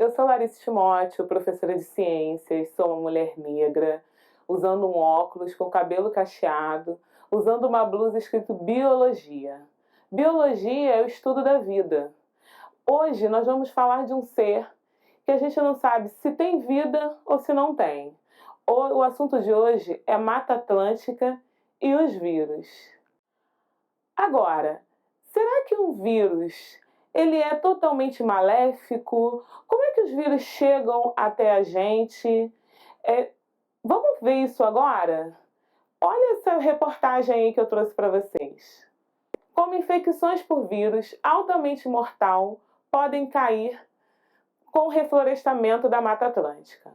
Eu sou Larissa Timóteo, professora de ciências, sou uma mulher negra, usando um óculos com cabelo cacheado, usando uma blusa escrito biologia. Biologia é o estudo da vida. Hoje nós vamos falar de um ser que a gente não sabe se tem vida ou se não tem. O assunto de hoje é Mata Atlântica e os vírus. Agora, será que um vírus ele é totalmente maléfico? Como é que os vírus chegam até a gente? Vamos ver isso agora? Olha essa reportagem aí que eu trouxe para vocês. Como infecções por vírus altamente mortal podem cair com o reflorestamento da Mata Atlântica.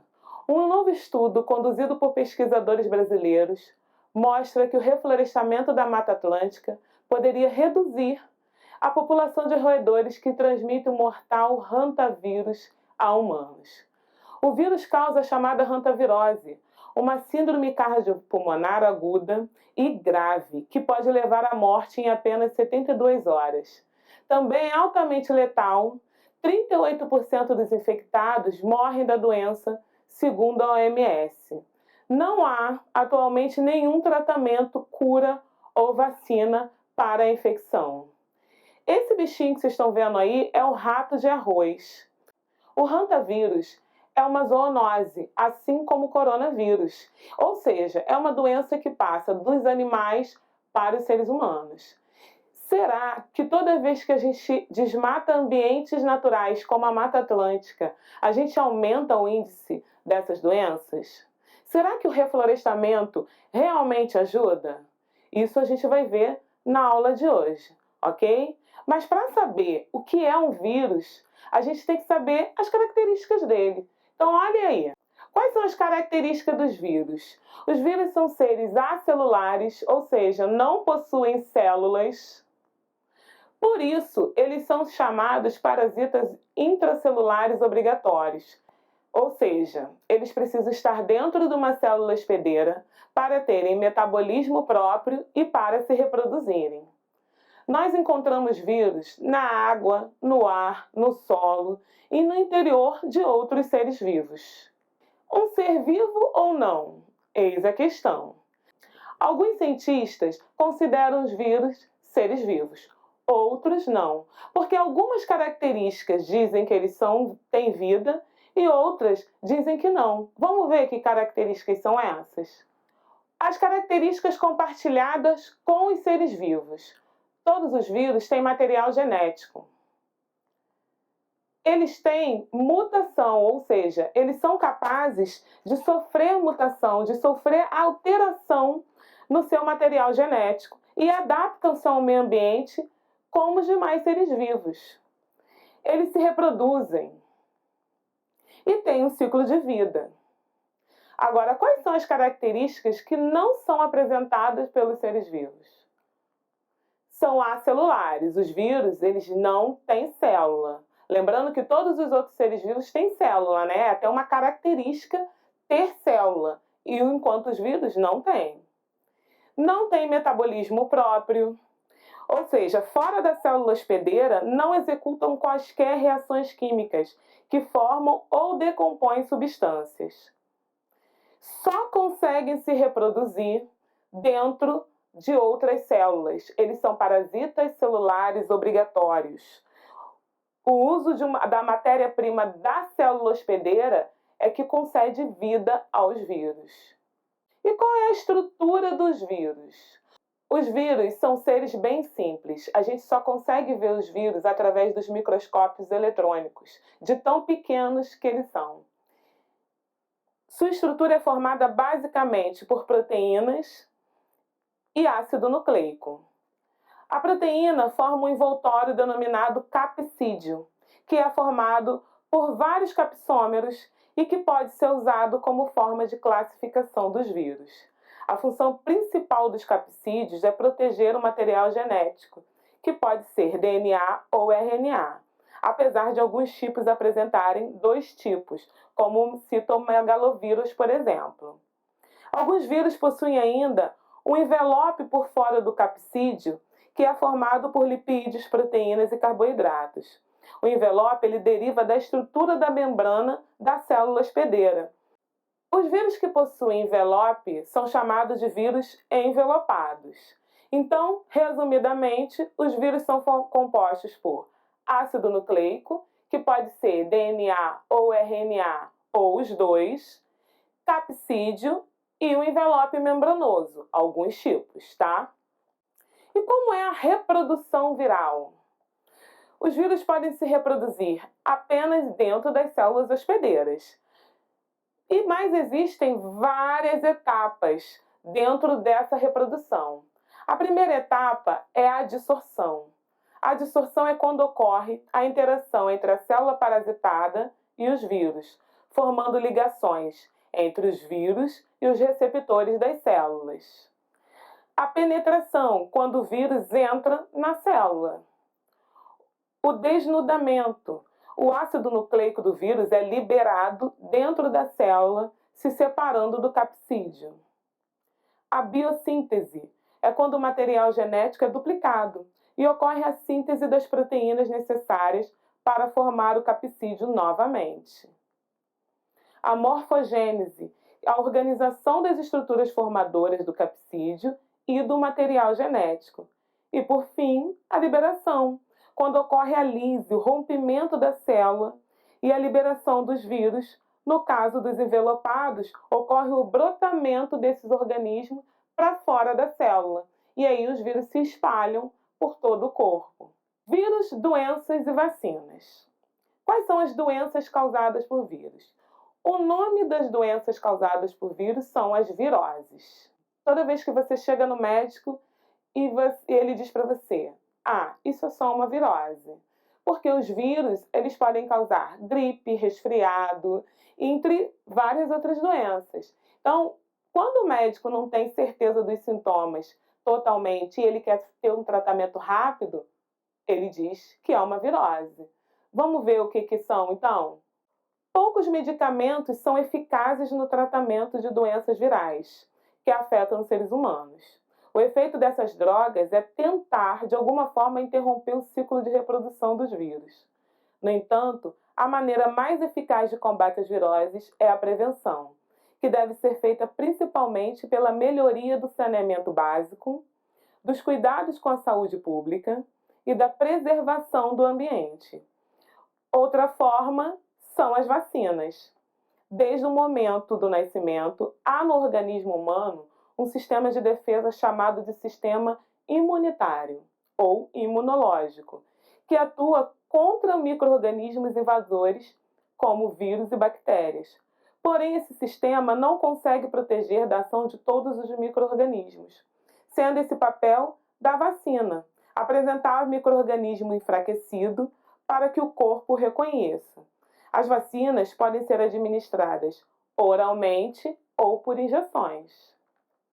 Um novo estudo conduzido por pesquisadores brasileiros mostra que o reflorestamento da Mata Atlântica poderia reduzir a população de roedores que transmite o mortal hantavírus a humanos. O vírus causa a chamada hantavirose, uma síndrome cardiopulmonar aguda e grave, que pode levar à morte em apenas 72 horas. Também é altamente letal, 38% dos infectados morrem da doença, segundo a OMS. Não há atualmente nenhum tratamento, cura ou vacina para a infecção. Esse bichinho que vocês estão vendo aí é o rato de arroz. O hantavírus é uma zoonose, assim como o coronavírus. Ou seja, é uma doença que passa dos animais para os seres humanos. Será que toda vez que a gente desmata ambientes naturais, como a Mata Atlântica, a gente aumenta o índice dessas doenças? Será que o reflorestamento realmente ajuda? Isso a gente vai ver na aula de hoje, ok? Mas para saber o que é um vírus, a gente tem que saber as características dele. Então, olha aí. Quais são as características dos vírus? Os vírus são seres acelulares, ou seja, não possuem células. Por isso, eles são chamados parasitas intracelulares obrigatórios. Ou seja, eles precisam estar dentro de uma célula hospedeira para terem metabolismo próprio e para se reproduzirem. Nós encontramos vírus na água, no ar, no solo e no interior de outros seres vivos. Um ser vivo ou não? Eis a questão. Alguns cientistas consideram os vírus seres vivos, outros não, porque algumas características dizem que eles têm vida e outras dizem que não. Vamos ver que características são essas? As características compartilhadas com os seres vivos. Todos os vírus têm material genético. Eles têm mutação, ou seja, eles são capazes de sofrer mutação, de sofrer alteração no seu material genético e adaptam-se ao meio ambiente como os demais seres vivos. Eles se reproduzem e têm um ciclo de vida. Agora, quais são as características que não são apresentadas pelos seres vivos? São acelulares. Os vírus, eles não têm célula. Lembrando que todos os outros seres vivos têm célula, né? É até uma característica ter célula, e enquanto os vírus não têm. Não tem metabolismo próprio, ou seja, fora da célula hospedeira, não executam quaisquer reações químicas que formam ou decompõem substâncias. Só conseguem se reproduzir dentro de outras células. Eles são parasitas celulares obrigatórios. O uso da matéria-prima da célula hospedeira é que concede vida aos vírus. E qual é a estrutura dos vírus? Os vírus são seres bem simples. A gente só consegue ver os vírus através dos microscópios eletrônicos, de tão pequenos que eles são. Sua estrutura é formada basicamente por proteínas e ácido nucleico. A proteína forma um envoltório denominado capsídeo, que é formado por vários capsômeros e que pode ser usado como forma de classificação dos vírus. A função principal dos capsídeos é proteger o material genético, que pode ser DNA ou RNA, apesar de alguns tipos apresentarem dois tipos, como o citomegalovírus, por exemplo. Alguns vírus possuem ainda um envelope por fora do capsídeo, que é formado por lipídios, proteínas e carboidratos. O envelope ele deriva da estrutura da membrana da célula hospedeira. Os vírus que possuem envelope são chamados de vírus envelopados. Então, resumidamente, os vírus são compostos por ácido nucleico, que pode ser DNA ou RNA ou os dois, capsídeo e o envelope membranoso, alguns tipos, tá? E como é a reprodução viral? Os vírus podem se reproduzir apenas dentro das células hospedeiras. Mas existem várias etapas dentro dessa reprodução. A primeira etapa é a adsorção. A adsorção é quando ocorre a interação entre a célula parasitada e os vírus, formando ligações entre os vírus e os receptores das células. A penetração, quando o vírus entra na célula. O desnudamento. O ácido nucleico do vírus é liberado dentro da célula, se separando do capsídeo. A biossíntese é quando o material genético é duplicado e ocorre a síntese das proteínas necessárias para formar o capsídeo novamente. A morfogênese é a organização das estruturas formadoras do capsídeo e do material genético. E, por fim, a liberação, quando ocorre a lise, o rompimento da célula e a liberação dos vírus. No caso dos envelopados, ocorre o brotamento desses organismos para fora da célula, e aí os vírus se espalham por todo o corpo. Vírus, doenças e vacinas. Quais são as doenças causadas por vírus? O nome das doenças causadas por vírus são as viroses. Toda vez que você chega no médico e ele diz para você: isso é só uma virose. Porque os vírus, eles podem causar gripe, resfriado, entre várias outras doenças. Então, quando o médico não tem certeza dos sintomas totalmente e ele quer ter um tratamento rápido, ele diz que é uma virose. Vamos ver o que são, então? Poucos medicamentos são eficazes no tratamento de doenças virais que afetam os seres humanos. O efeito dessas drogas é tentar, de alguma forma, interromper o ciclo de reprodução dos vírus. No entanto, a maneira mais eficaz de combate às viroses é a prevenção, que deve ser feita principalmente pela melhoria do saneamento básico, dos cuidados com a saúde pública e da preservação do ambiente. Outra forma são as vacinas. Desde o momento do nascimento, há no organismo humano um sistema de defesa chamado de sistema imunitário ou imunológico, que atua contra micro-organismos invasores, como vírus e bactérias. Porém, esse sistema não consegue proteger da ação de todos os micro-organismos, sendo esse papel da vacina, apresentar o micro-organismo enfraquecido para que o corpo reconheça. As vacinas podem ser administradas oralmente ou por injeções.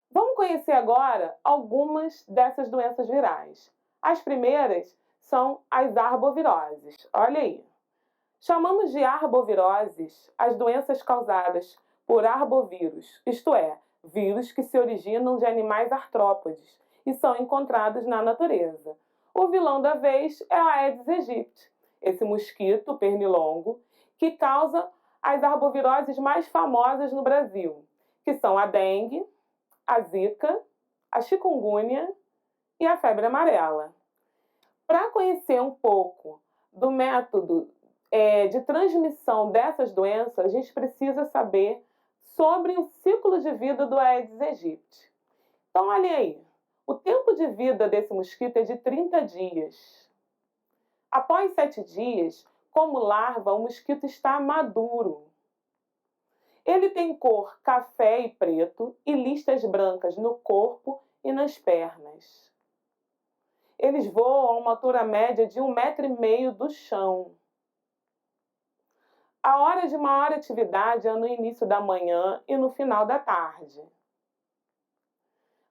Vamos conhecer agora algumas dessas doenças virais. As primeiras são as arboviroses. Olha aí. Chamamos de arboviroses as doenças causadas por arbovírus, isto é, vírus que se originam de animais artrópodes e são encontrados na natureza. O vilão da vez é a Aedes aegypti, esse mosquito pernilongo que causa as arboviroses mais famosas no Brasil, que são a dengue, a zika, a chikungunya e a febre amarela. Para conhecer um pouco do método de transmissão dessas doenças, a gente precisa saber sobre o ciclo de vida do Aedes aegypti. Então, olha aí, o tempo de vida desse mosquito é de 30 dias. Após 7 dias, como larva, o mosquito está maduro. Ele tem cor café e preto e listas brancas no corpo e nas pernas. Eles voam a uma altura média de 1,5 m do chão. A hora de maior atividade é no início da manhã e no final da tarde.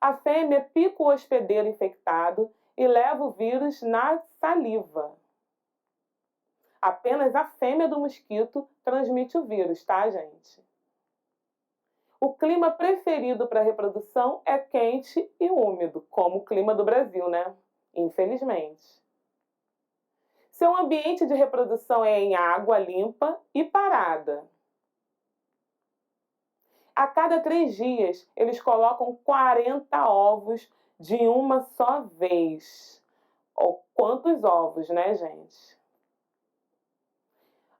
A fêmea pica o hospedeiro infectado e leva o vírus na saliva. Apenas a fêmea do mosquito transmite o vírus, tá, gente? O clima preferido para a reprodução é quente e úmido, como o clima do Brasil, né? Infelizmente. Seu ambiente de reprodução é em água limpa e parada. A cada 3 dias, eles colocam 40 ovos de uma só vez. Oh, quantos ovos, né, gente?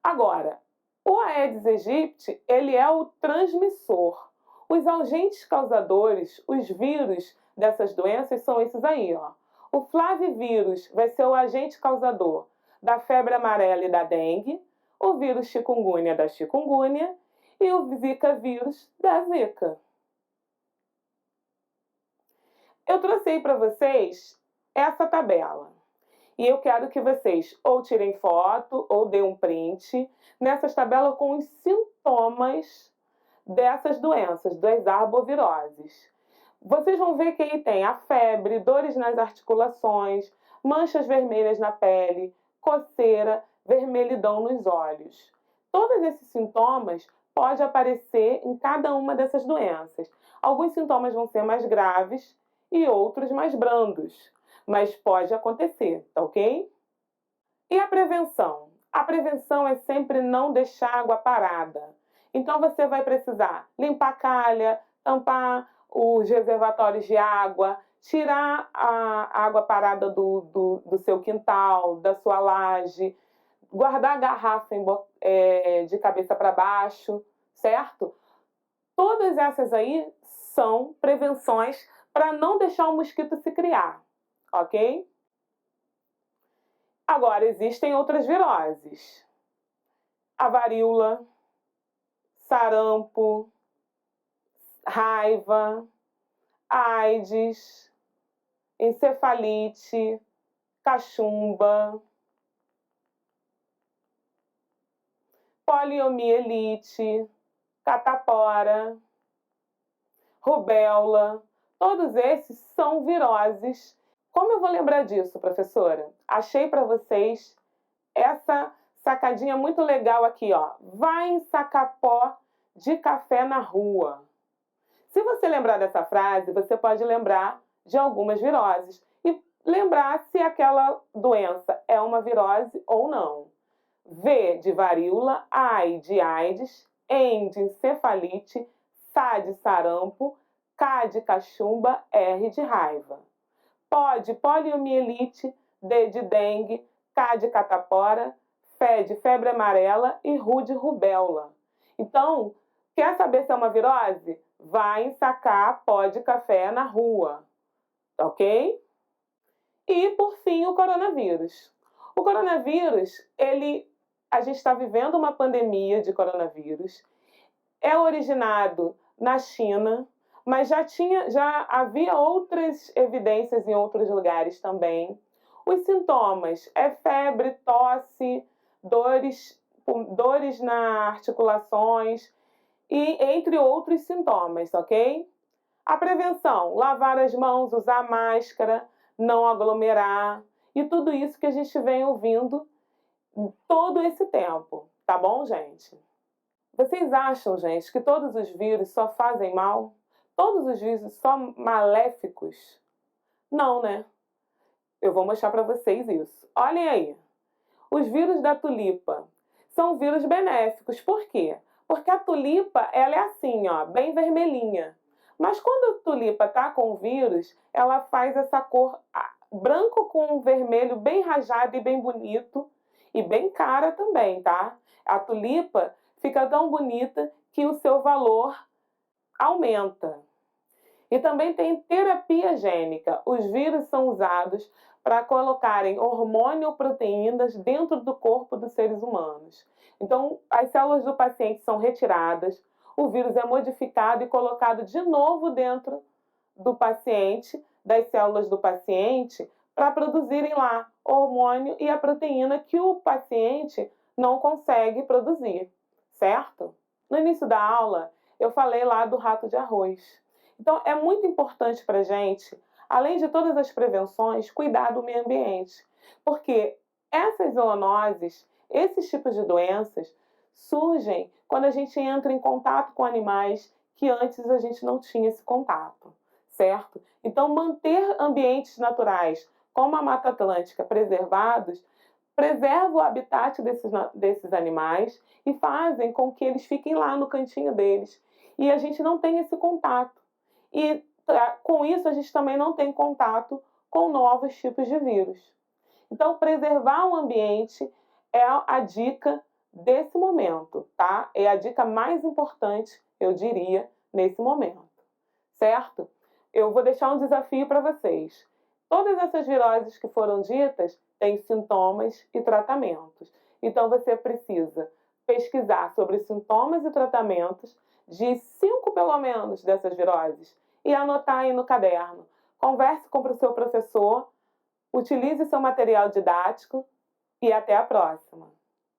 Agora, o Aedes aegypti, ele é o transmissor. Os agentes causadores, os vírus dessas doenças são esses aí, ó. O flavivírus vai ser o agente causador da febre amarela e da dengue, o vírus chikungunya da chikungunya e o zika vírus da zika. Eu trouxe aí para vocês essa tabela. E eu quero que vocês ou tirem foto ou dêem um print nessas tabelas com os sintomas dessas doenças, das arboviroses. Vocês vão ver que aí tem a febre, dores nas articulações, manchas vermelhas na pele, coceira, vermelhidão nos olhos. Todos esses sintomas podem aparecer em cada uma dessas doenças. Alguns sintomas vão ser mais graves e outros mais brandos, mas pode acontecer, tá ok? E a prevenção? A prevenção é sempre não deixar água parada. Então você vai precisar limpar a calha, tampar os reservatórios de água, tirar a água parada do seu quintal, da sua laje, guardar a garrafa de cabeça para baixo, certo? Todas essas aí são prevenções para não deixar o mosquito se criar, ok? Agora, existem outras viroses. A varíola, sarampo, raiva, AIDS, encefalite, cachumba, poliomielite, catapora, rubéola. Todos esses são viroses. Como eu vou lembrar disso, professora? Achei para vocês essa sacadinha muito legal aqui, ó. Vai ensacar pó de café na rua. Se você lembrar dessa frase, você pode lembrar de algumas viroses e lembrar se aquela doença é uma virose ou não. V de varíola, A de AIDS, EN de encefalite, SA de sarampo, K de cachumba, R de raiva. Pó de poliomielite, D de dengue, K de catapora, F de febre amarela e RU de rubéola. Então, quer saber se é uma virose? Vai ensacar pó de café na rua, ok? E, por fim, o coronavírus. O coronavírus, a gente está vivendo uma pandemia de coronavírus, é originado na China, mas já havia outras evidências em outros lugares também. Os sintomas é febre, tosse, dores nas articulações e entre outros sintomas, ok? A prevenção, lavar as mãos, usar máscara, não aglomerar e tudo isso que a gente vem ouvindo todo esse tempo, tá bom, gente? Vocês acham, gente, que todos os vírus só fazem mal? Todos os vírus são maléficos? Não, né? Eu vou mostrar para vocês isso. Olhem aí. Os vírus da tulipa são vírus benéficos. Por quê? Porque a tulipa, ela é assim, ó, bem vermelhinha. Mas quando a tulipa tá com vírus, ela faz essa cor branco com vermelho bem rajado e bem bonito. E bem cara também, tá? A tulipa fica tão bonita que o seu valor aumenta. E também tem terapia gênica. Os vírus são usados para colocarem hormônio ou proteínas dentro do corpo dos seres humanos. Então, as células do paciente são retiradas, o vírus é modificado e colocado de novo dentro do paciente, das células do paciente, para produzirem lá o hormônio e a proteína que o paciente não consegue produzir, certo? No início da aula, eu falei lá do rato de arroz. Então, é muito importante para a gente, além de todas as prevenções, cuidar do meio ambiente. Porque essas zoonoses, esses tipos de doenças, surgem quando a gente entra em contato com animais que antes a gente não tinha esse contato, certo? Então, manter ambientes naturais, como a Mata Atlântica, preservados, preserva o habitat desses animais e fazem com que eles fiquem lá no cantinho deles. E a gente não tem esse contato. E com isso a gente também não tem contato com novos tipos de vírus. Então, preservar o ambiente é a dica desse momento, tá? É a dica mais importante, eu diria, nesse momento, certo? Eu vou deixar um desafio para vocês. Todas essas viroses que foram ditas têm sintomas e tratamentos. Então, você precisa pesquisar sobre sintomas e tratamentos de 5 pelo menos dessas viroses e anotar aí no caderno. Converse com o seu professor, utilize seu material didático e até a próxima!